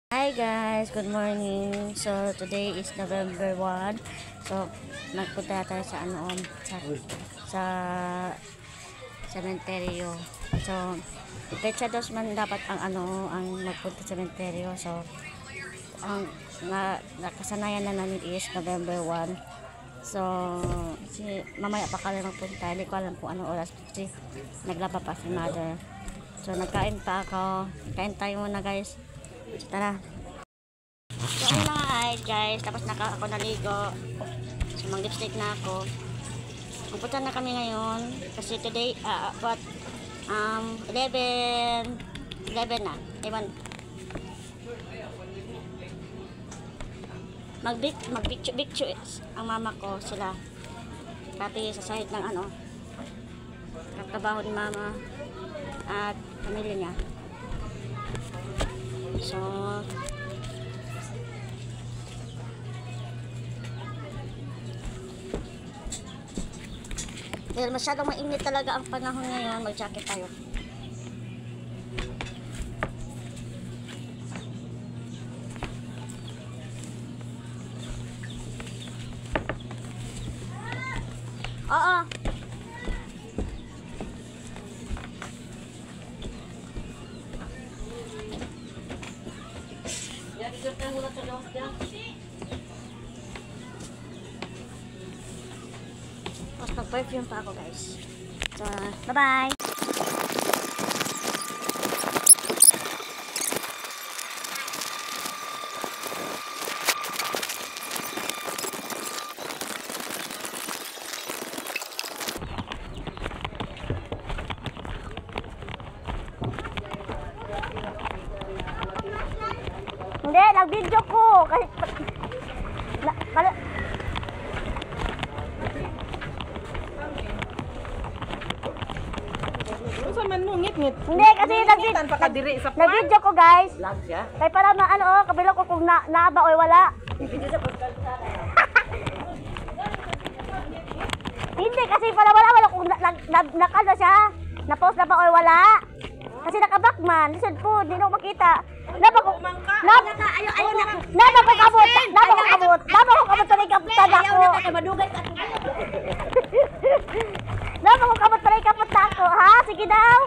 Hi guys, good morning. So today is November 1. So nagpunta tayo sa sa cementerio. So Petsa dos man dapat ang magpunta sa cementerio. So ang nakasanayan na namin is November 1. So mamaya pa kami magpunta. Hindi ko alam kung anong oras kasi naglaba pa si mother. So nagkain pa ako. Kain tayo muna guys. Tara. So ayun na nga guys, tapos ako naligo. So mag lipstick na ako. Pupunta na kami ngayon kasi today about 11 na. Ewan. Mag-picture ang mama ko sila. Pati sa side ng trabaho ni mama at pamilya niya. So dahil masyadong mainit talaga ang panahon ngayon, mag-jacket tayo. Oo. Tapos mag-perfume pa ako guys. So, bye-bye! Hindi, nag-video ko! Kasi hindi kasi nag-video ko guys. Kaya para kabila ko kung naaba o wala. Hindi kasi para wala kung nakano siya. Na-post na ba o wala. Kasi naka-backman, lisod po, hindi ko makita. Napako kamot tuloy kaputad ako. Napako kamot tuloy kaputad ako, ha? Sige daw.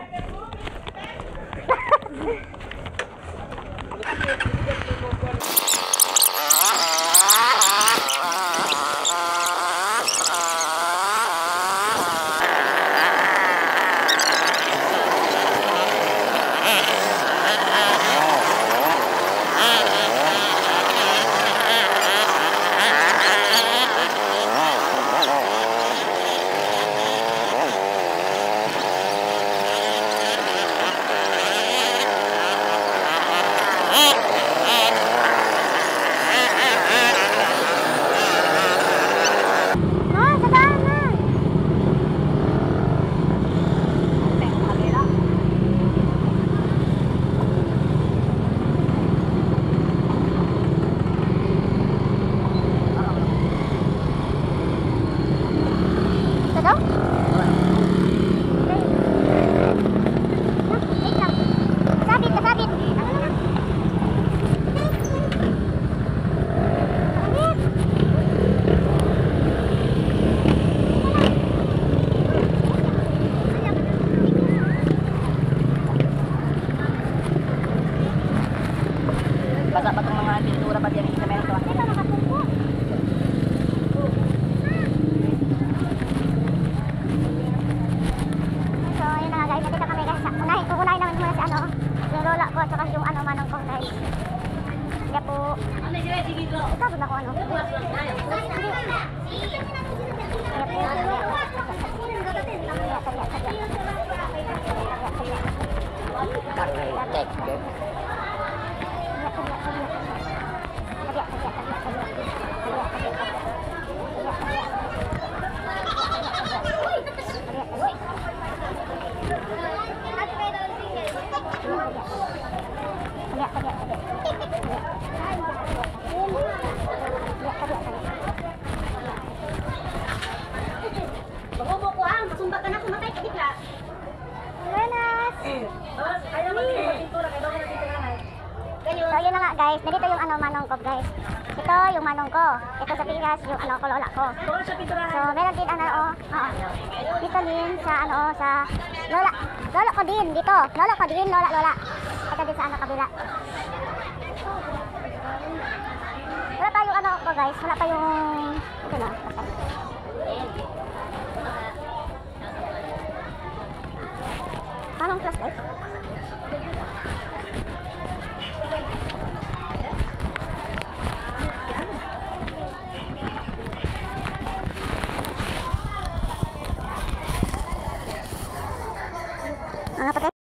Basa pa itong mga pintura pa diyan sa meron to. So, yun na nga guys. Nandito kami guys. Unahin namin muna si yung lola ko at saka yung manong ko guys. Kaya po. Itabod na ko Kaya po. So, yun na nga guys. guys, ganito yung ano manong ko guys. Ito yung manong ko. Ito sa Pinas yung ano ko lola ko. So meron din ano dito din sa ano sa lola ko din dito. Lola ko din lola. Ito din sa ano kabila. Wala pa yung ano ko guys, wala pa yung ito na. Anong class guys? Ano patay?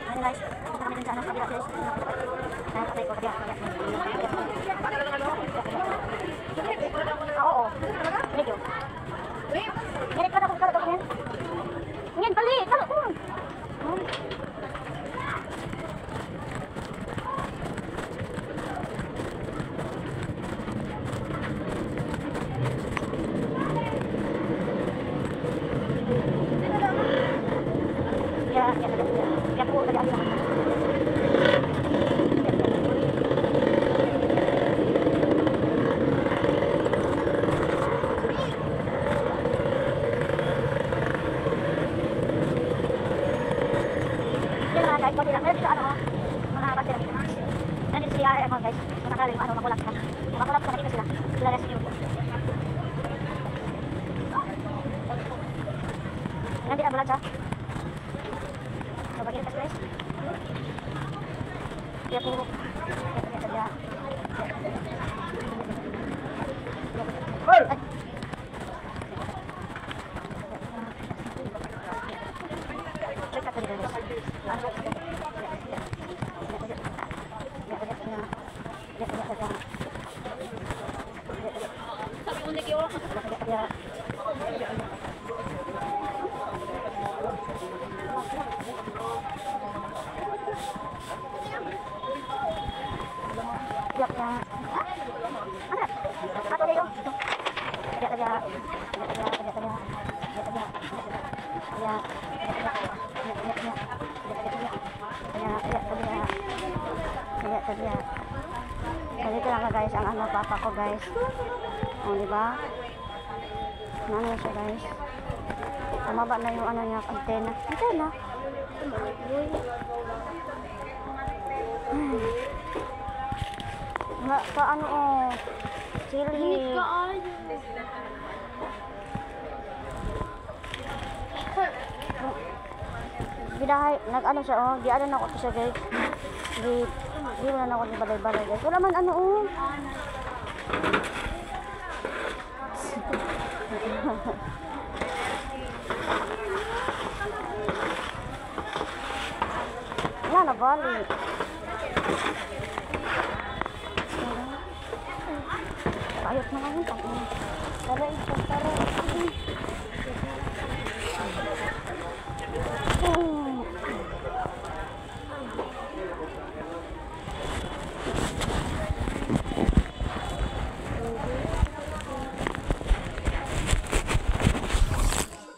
Ano guys? Ito kami din sa ano kabila guys. Ano patay ko kabila. Oo. Medyo. Ganit ka na kung kala ko yan. Ngayon, bali! Kala ko! Ya po, tadi ada. Guys, kung tidak, meron dito ano, mga battery. Nandito si ano guys, nakakala yung ano, makulap ka. Makulap ka, nakita sila. Sila rescue. Nandito ambulansya. So, bagian guys. Dia po. Ganito lang guys ang ano papa ko guys. O diba? Ano siya guys? Tumaba na yung ano niya antena. Antena. Ka ano oh. Sili. Bidahay, nag-ano siya oh, di ano na ako siya guys. Di wala na ako ni balay-balay guys. Wala man ano oh. Wala na bali. Ayot na ngayon. Tara ito, tara.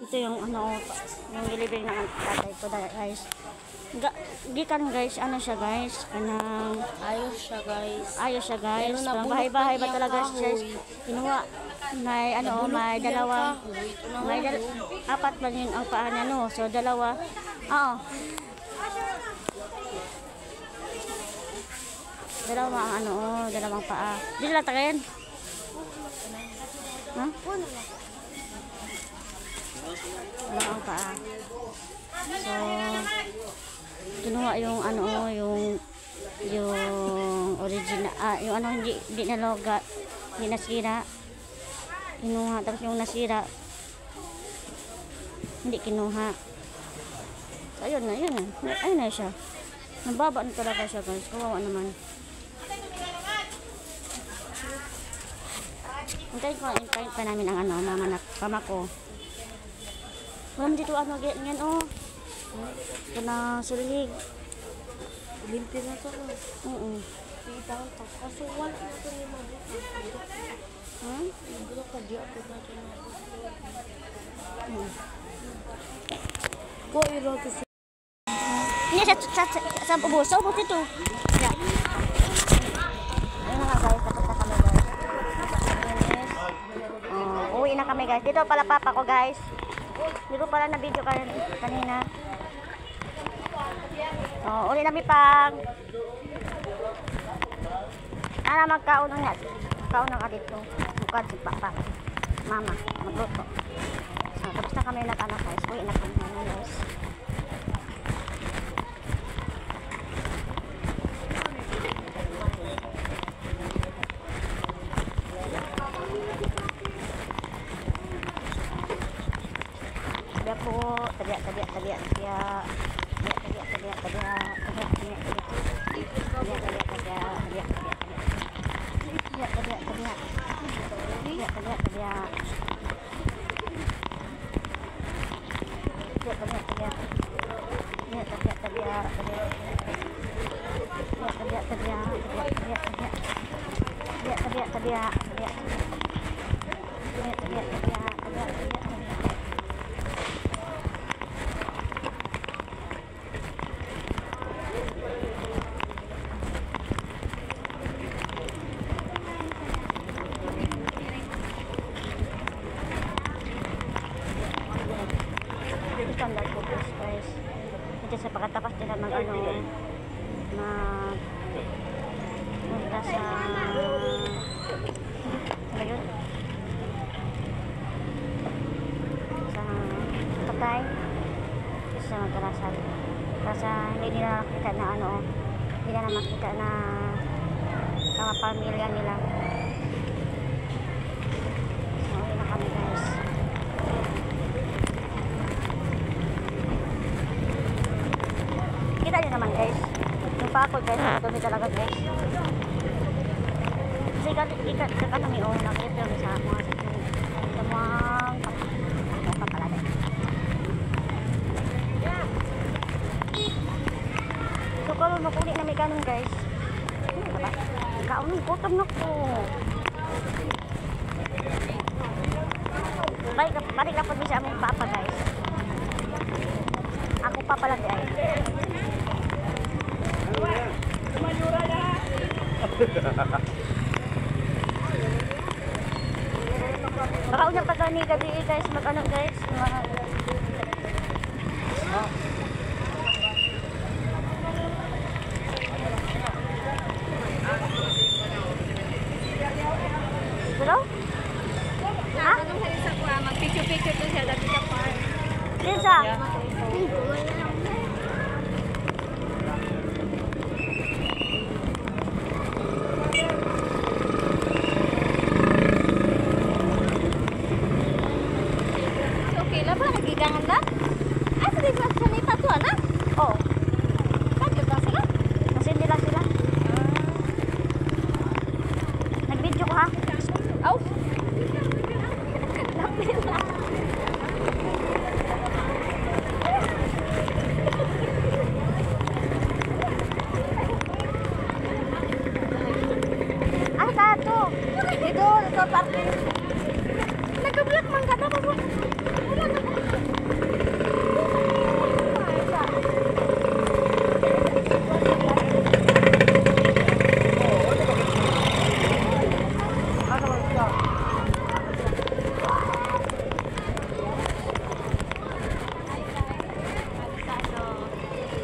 Ito yung ano, yung delivery ng tatay ko guys. Gikan guys, ano siya guys, kanang Ayos siya guys. Pero bahay-bahay ba talaga siya? Kinuha, may ano, may dalawa, apat ba yun ang paa niya no? So dalawa, oo. Dalawa ang ano, dalawang paa. Di lang tagayin. Ha? Dalawang paa. So, kinuha yung ano, yung original, yung ano, hindi naloga, hindi nasira. Kinuha, tapos yung nasira, hindi kinuha. So, ayun na, ayun na siya. Nababa na talaga siya guys, kawawa naman. Hintayin pa namin ang ano, mga pamako. Wala dito ano, ganyan oh. Ito na sulig. Limpi na to. Oo. Itang to. Kaso wala na to yung mga. Hindi ka di ako na to. Ko iro to. Hindi siya sa ubos. Sa ubos ito. Yeah. Ayun na nga guys, tapos na kami guys. Uwi na kami guys. Dito pala papa ko guys. Hindi ko pala na video kanina. Uli namin pag magkaunang nga. Magkaunang ka dito. Bukad si papa. Mama, magluto. So, tapos na kami nag-ano guys. Uwi na kami na guys. Tabiya po. Tabiya. Standard po guys. Ito sa pagkatapos nila punta sa ayun sa patay sa magkarasal kasi hindi nila makita na hindi nila makita na mga pamilya nila. So uwi na kami guys. Kita nyo naman guys, yung pa ako guys, dumi talaga guys. Kasi ikat kami nag-review sa mga papalagay. So kung makulit na may ganun guys, kaunong gutom na ko. Balik na po din sa among papa guys. Ako pa pala guys. Baka unang pagkani gabi guys, mag-ano guys, hello? Ha? Mag-picture to siya dati sa park. Lisa? Okay lah ba? Nagigangan na? Ay, sabi sa may tatuan na? Oo. Bakit lang sila? Nasindi lang sila. Nag-video ko ha? Aw! Ay, tato. Dito, parking. Nag-vlog man ka na ba mo?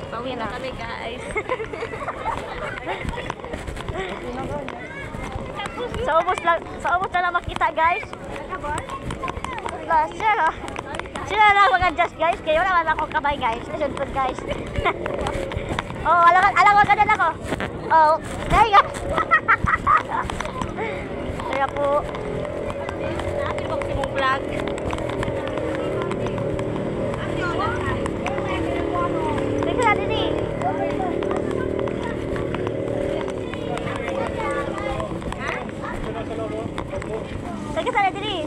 Pauwi na kami guys. Sa ubos na lang makita guys. Sila lang mag-adjust guys. Kaya wala man akong kamay guys. Nasunod guys. Oh, alam ka din ako. Oh, dahil guys. Kaya po. Natin po si mong vlog. Teka na din eh. Teka sana din eh.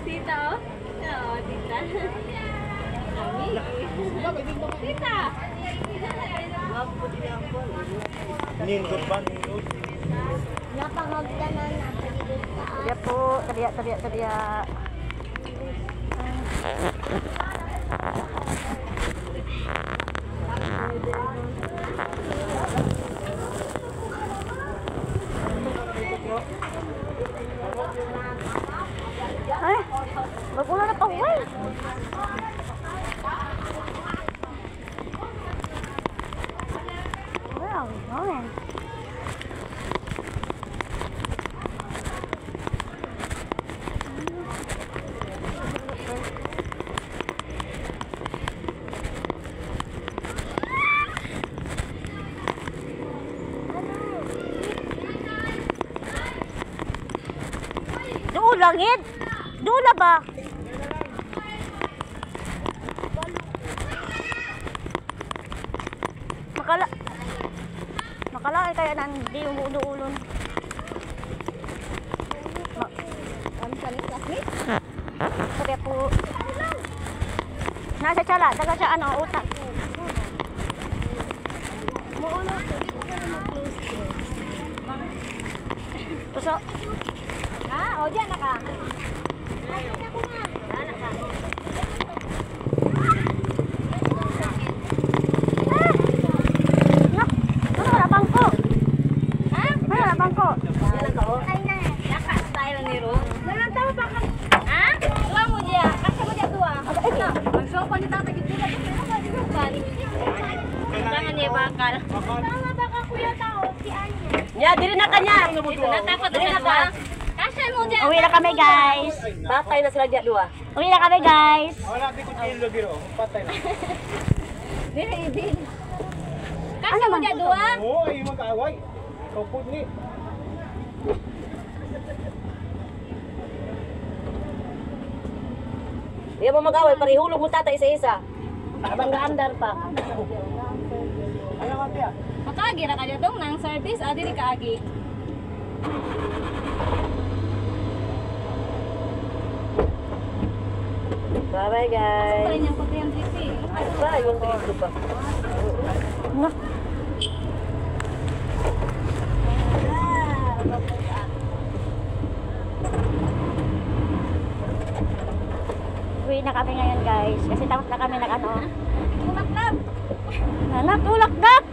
Tita, oh. Tita. Nindot ba? Nindot? Napangagdanan na. Tadiya po, tadiya. Ay, magula na pa, uy. Where are we going? Doon langit. Doon na ba? Makala kaya hindi umuulon. Ano sa ni classmate? Sabi po. Nasa tsala, daga siya ano, utak. Puso. Ah, o diyan na ka. Ano wala bangko? Ha? Ano wala bangko? Naka-style ni Ron. Walang tao ba ka? Ha? Tuwa mo diya. Kasa mo diya tuwa. Ano? Magsopa ni tatay gid dila. Tangan niya bakal. Tama ba ka kuya tao? Si Anya. Ya, diri na kanya. Natakot na ka. Kasa mo diya. Uwi na kami, guys. Batay na sila diya duwa. Uwi na kami, guys. Wala, di ko chilo biro. Patay na. Dili din. Kasa mo diya duwa. Oo, ay mag-away. Kapod ni. Di mo mag-away, parihulog mo tatay isa-isa. Abang gaandar pa. Ano nga tiya? Makagi ra ka dong nang service diri kaagi. Bye-bye guys. Pare niyang puti ang trip eh. Ba, yung trito pa. No. Uwi na kami ngayon, guys. Kasi tapos na kami nag ano. Tumaklab. Anak, tulak dak!